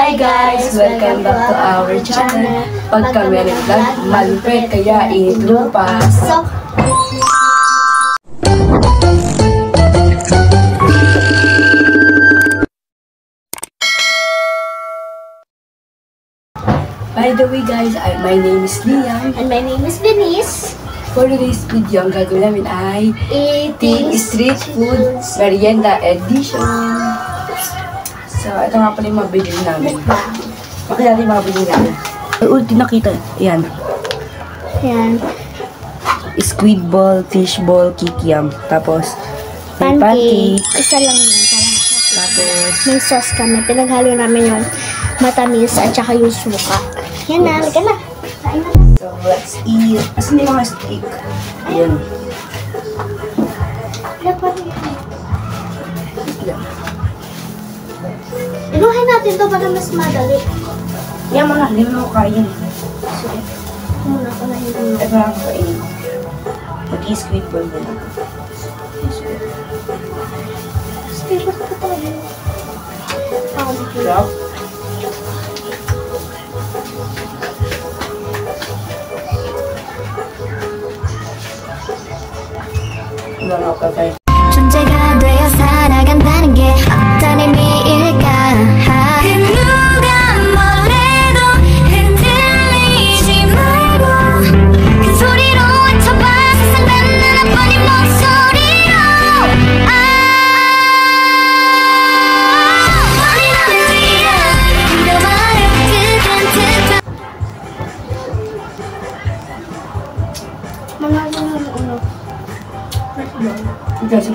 Hi guys! Welcome back to our channel. Pag kami nag-vlog, malupit kaya init lupa. So, by the way guys, my name is Liam. And my name is Venice. For today's video, ang gagawin namin ay Eating Street Food Merienda Edition. So, ito nga pala yung mabili namin. Bakit natin yung mabili namin? Ulti nakita. Yan. Yan. Squid ball, fish ball, kikiam. Tapos, may pancake. Isa lang yun. Tapos, may sauce kami. Pinaghalo namin yung matamis at saka yung suka. Yan na. Halika na. Kain na. So, let's eat. Asan yung mga steak? Ayan. Inuhin natin to para mas madali. Yan mo na. Hindi mo ako kain. Sige. Muna ko na yun. Ito na ako kain. Mag-i-squid ball mo na. Sige, bakit ko talaga yun? Ako dito. Drop. Wala na ako kain. 존재가 되어 살아간다는 게 어떤 의미일까 그 누가 뭐래도 흔들리지 말고 큰 소리로 외쳐봐 세상 닿는 한번의 목소리로 머리는 위에 이런 말을 듯한 Mga ganun ano. Kasi,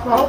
Wow.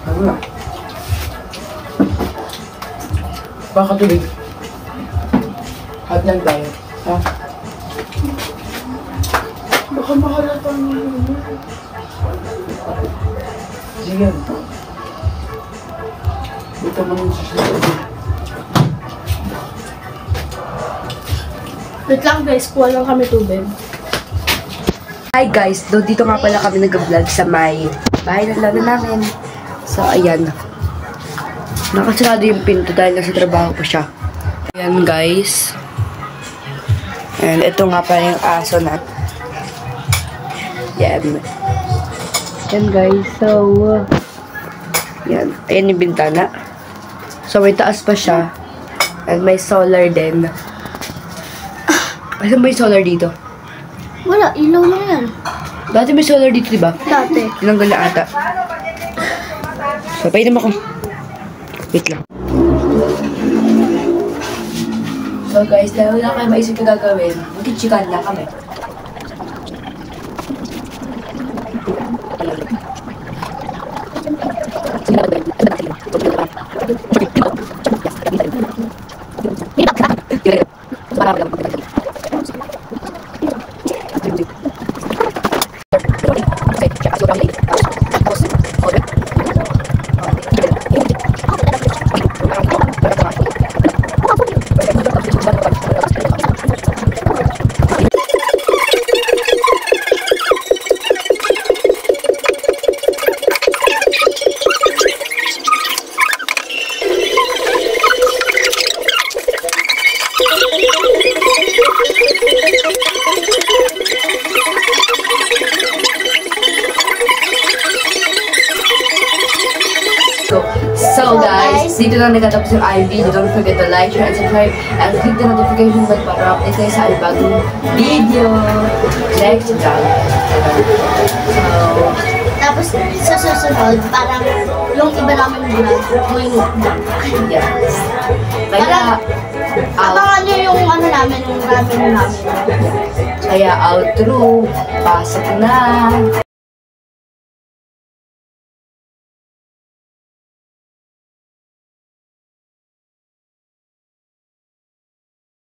ano na? Baka tubig. Hot lang tayo. Ha? Baka mahalata niyo. Sige. Dito mo nang susunod. Wait lang guys, kuha lang kami tubig. Hi guys! Dito nga pala kami nag-vlog sa may bahay ng laro namin. So, ayan. Nakasarado yung pinto dahil nasa trabaho pa siya. Ayan guys. And ito nga pala yung aso na. Yan. Yan guys. So, yan. Ayan yung bintana. So, may taas pa siya. And may solar din. Asan ba yung solar dito? Wala, ilaw na yan. Dati may solar dito, diba? Dati. Tinanggal na ata. So, painom ako. Wait lang. So guys, dahil wala kayo maisip na gagawin, magkichikan lang kami. So guys, dito na nagtatapos yung video. Don't forget to like, share, and subscribe. And click the notification bell para update kayo sa aming bagong video. Next vlog. So, Tapos sa susunod, parang yung iba namin vlog, may mukbang. yeah. Kaya, Abangan nyo yung ano namin, yung ramen namin. kaya outro. Pasok na.